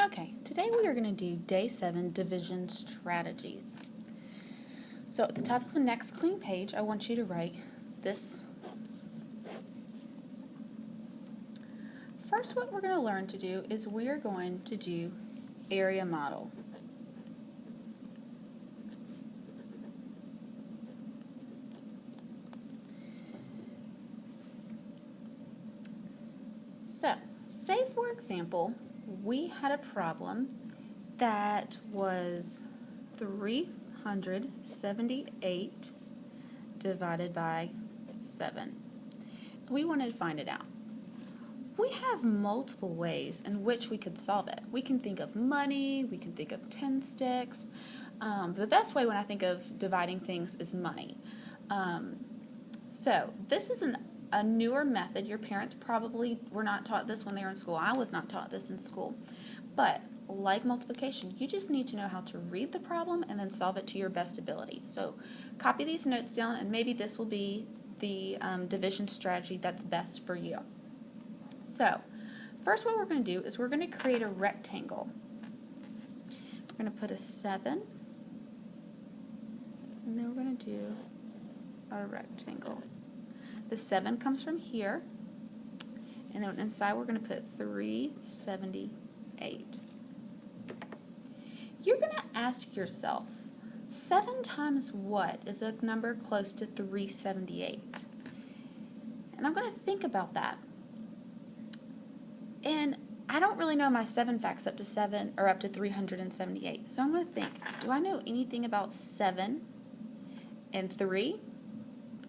Okay, today we are going to do Day 7 Division Strategies. So at the top of the next clean page, I want you to write this. First, what we're going to learn to do is we are going to do area model. So, say for example, we had a problem that was 378 divided by 7. We wanted to find it out. We have multiple ways in which we could solve it. We can think of money, we can think of 10 sticks. The best way when I think of dividing things is money. So this is a newer method. Your parents probably were not taught this when they were in school. I was not taught this in school. But like multiplication, you just need to know how to read the problem and then solve it to your best ability. So copy these notes down, and maybe this will be the division strategy that's best for you. So first what we're going to do is we're going to create a rectangle. We're going to put a 7, and then we're going to do a rectangle. The 7 comes from here, and then inside we're going to put 378. You're going to ask yourself, 7 times what is a number close to 378? And I'm going to think about that. And I don't really know my 7 facts up to 378. So I'm going to think, do I know anything about 7 and 3?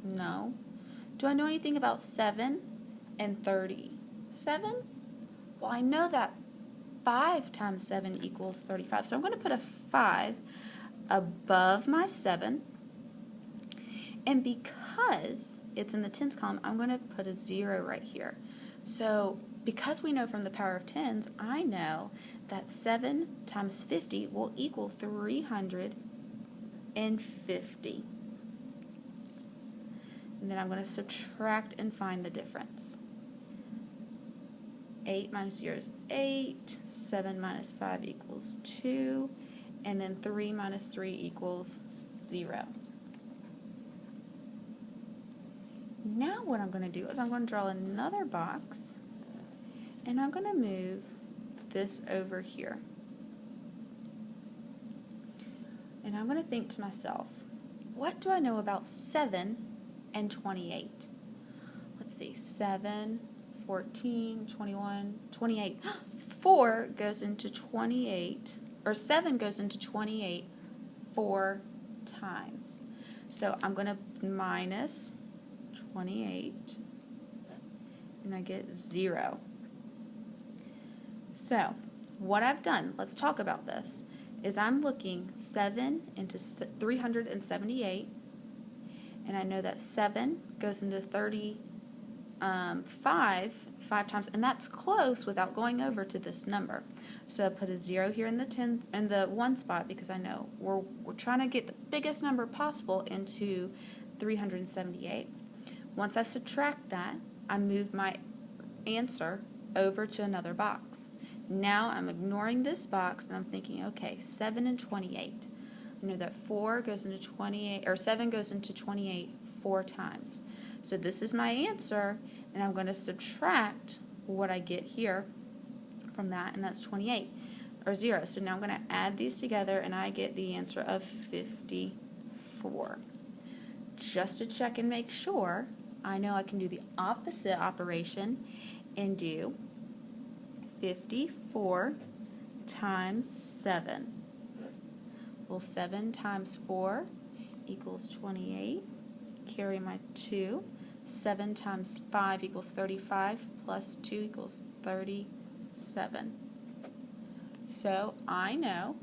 No. Do I know anything about 7 and 37? Well, I know that 5 times 7 equals 35. So I'm going to put a 5 above my 7. And because it's in the tens column, I'm going to put a 0 right here. So because we know from the power of tens, I know that 7 times 50 will equal 350. And then I'm going to subtract and find the difference. 8 minus 0 is 8, 7 minus 5 equals 2, and then 3 minus 3 equals 0. Now what I'm going to do is I'm going to draw another box, and I'm going to move this over here. And I'm going to think to myself, what do I know about 7 and 28? Let's see, 7, 14, 21, 28. 4 goes into 28, or 7 goes into 28 4 times. So I'm going to minus 28, and I get 0. So what I've done, let's talk about this, is I'm looking 7 into 378, and I know that 7 goes into 35 5 times, and that's close without going over to this number. So I put a 0 here in the 1 spot because I know we're trying to get the biggest number possible into 378. Once I subtract that, I move my answer over to another box. Now I'm ignoring this box and I'm thinking, okay, 7 and 28. I know that 4 goes into 28, or 7 goes into 28 4 times. So this is my answer, and I'm going to subtract what I get here from that, and that's 28, or 0. So now I'm going to add these together, and I get the answer of 54. Just to check and make sure, I know I can do the opposite operation and do 54 times 7. Well, 7 times 4 equals 28. Carry my 2. 7 times 5 equals 35, plus 2 equals 37. So I know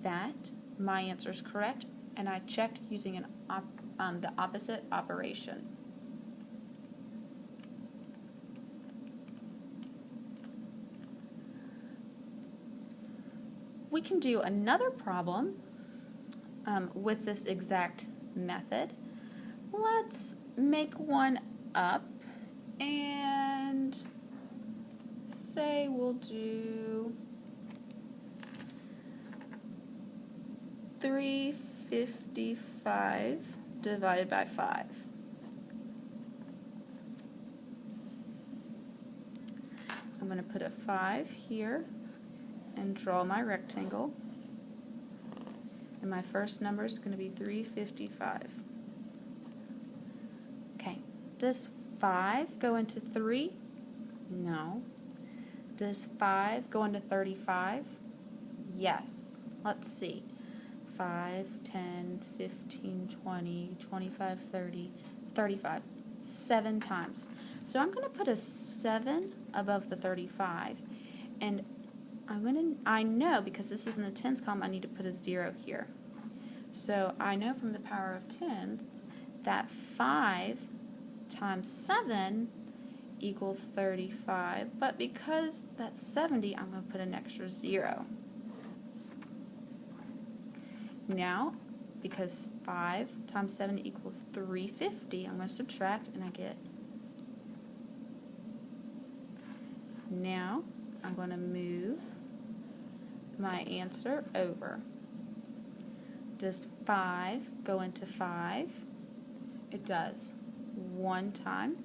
that my answer is correct, and I checked using the opposite operation. We can do another problem with this exact method. Let's make one up, and say we'll do 355 divided by 5. I'm going to put a 5 here and draw my rectangle. And my first number is going to be 355. Okay, does 5 go into 3? No. Does 5 go into 35? Yes. Let's see. 5, 10, 15, 20, 25, 30, 35. 7 times. So I'm going to put a 7 above the 35. And I know, because this is in the tens column, I need to put a 0 here. So I know from the power of tens that 5 times 7 equals 35, but because that's 70, I'm going to put an extra 0. Now, because 5 times 7 equals 350, I'm going to subtract, and I get. Now, I'm going to move my answer over. Does 5 go into 5? It does. 1 time.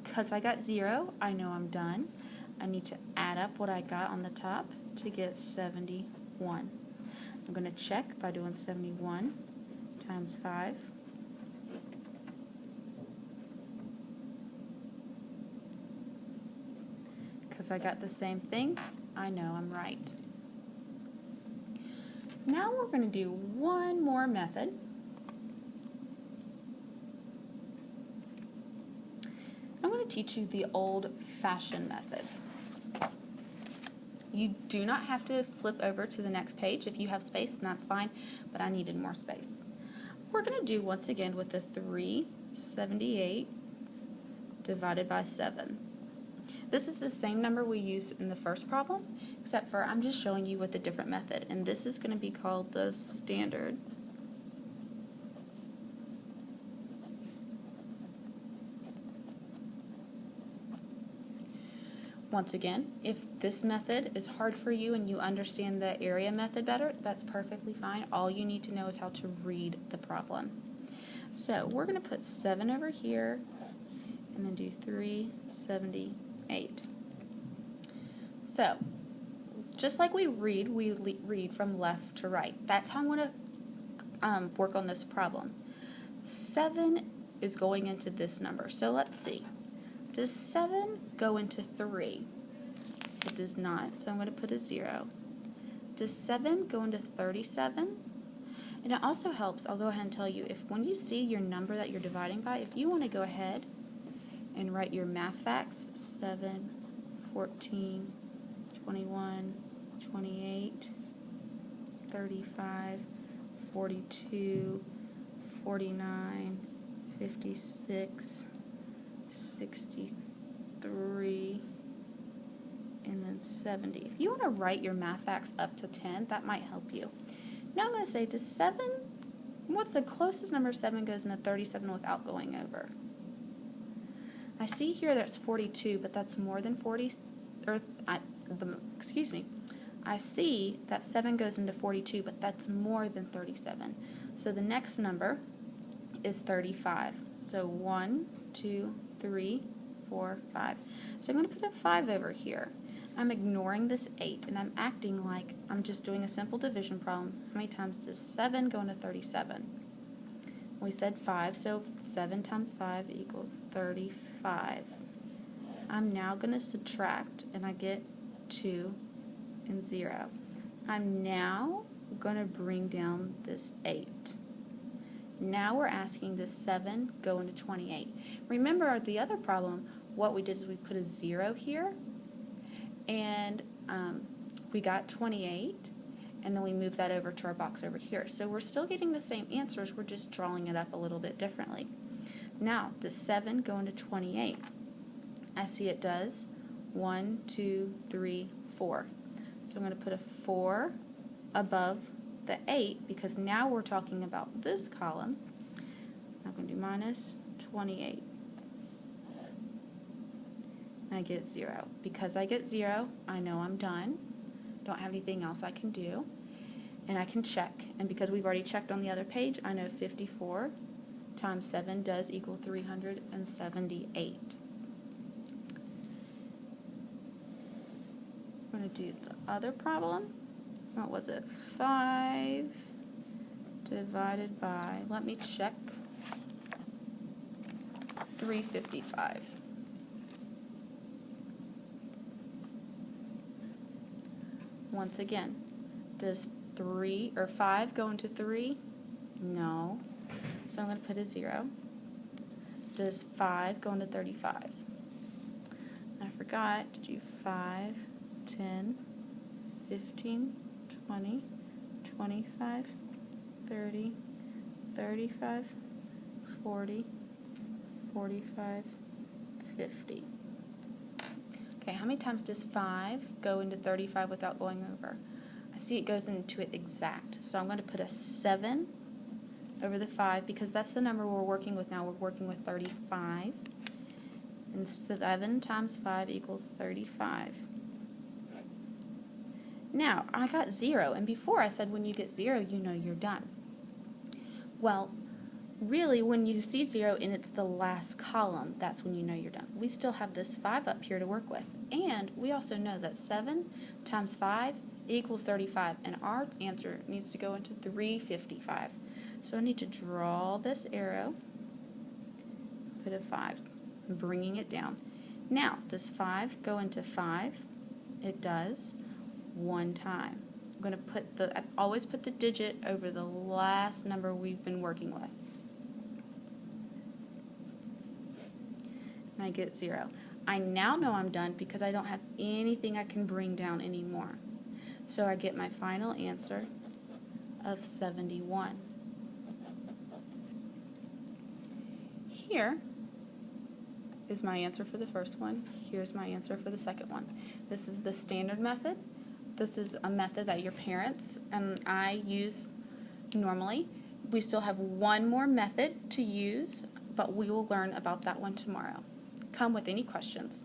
Because I got 0, I know I'm done. I need to add up what I got on the top to get 71. I'm going to check by doing 71 times 5. Because I got the same thing, I know I'm right. Now we're going to do one more method. I'm going to teach you the old-fashioned method. You do not have to flip over to the next page. If you have space, then that's fine, but I needed more space. We're going to do once again with the 378 divided by 7. This is the same number we used in the first problem, except for I'm just showing you with a different method, and this is going to be called the standard. Once again, if this method is hard for you and you understand the area method better, that's perfectly fine. All you need to know is how to read the problem. So we're going to put 7 over here and then do 378. So just like we read from left to right. That's how I'm going to work on this problem. 7 is going into this number. So let's see. Does 7 go into 3? It does not, so I'm going to put a 0. Does 7 go into 37? And it also helps, I'll go ahead and tell you, if when you see your number that you're dividing by, if you want to go ahead and write your math facts, 7, 14, 21, 28, 35, 42, 49, 56, 63, and then 70. If you want to write your math facts up to 10, that might help you. Now I'm going to say, does 7, what's the closest number 7 goes into 37 without going over? I see here that's 42, but that's more than 40, excuse me. I see that 7 goes into 42, but that's more than 37. So the next number is 35. So 1, 2, 3, 4, 5. So I'm going to put a 5 over here. I'm ignoring this 8, and I'm acting like I'm just doing a simple division problem. How many times does 7 go into 37? We said 5, so 7 times 5 equals 35. I'm now going to subtract, and I get 2 and 0. I'm now going to bring down this 8. Now we're asking, does 7 go into 28? Remember the other problem, what we did is we put a 0 here, and we got 28, and then we moved that over to our box over here. So we're still getting the same answers, we're just drawing it up a little bit differently. Now, does 7 go into 28? I see it does. 1, 2, 3, 4. So I'm going to put a 4 above the 8, because now we're talking about this column. I'm going to do minus 28. And I get 0. Because I get 0, I know I'm done. don't have anything else I can do. And I can check. And because we've already checked on the other page, I know 54 times 7 does equal 378. I'm going to do the other problem. What was it? 5 divided by, let me check, 355. Once again, does 3 or 5 go into 3? No. So I'm going to put a 0. Does 5 go into 35? I forgot to do 5, 10, 15, 20, 25, 30, 35, 40, 45, 50. Okay, how many times does 5 go into 35 without going over? I see it goes into it exact. So I'm going to put a 7 over the 5 because that's the number we're working with now. We're working with 35. And 7 times 5 equals 35. Now, I got 0, and before I said when you get 0, you know you're done. Well, really, when you see 0 and it's the last column, that's when you know you're done. We still have this 5 up here to work with. And we also know that 7 times 5 equals 35, and our answer needs to go into 355. So I need to draw this arrow, put a 5, bringing it down. Now, does 5 go into 5? It does. One time. I'm going to put I always put the digit over the last number we've been working with. And I get 0. I now know I'm done because I don't have anything I can bring down anymore. So I get my final answer of 71. Here is my answer for the first one. Here's my answer for the second one. This is the standard method. This is a method that your parents and I use normally. We still have one more method to use, but we will learn about that one tomorrow. Come with any questions.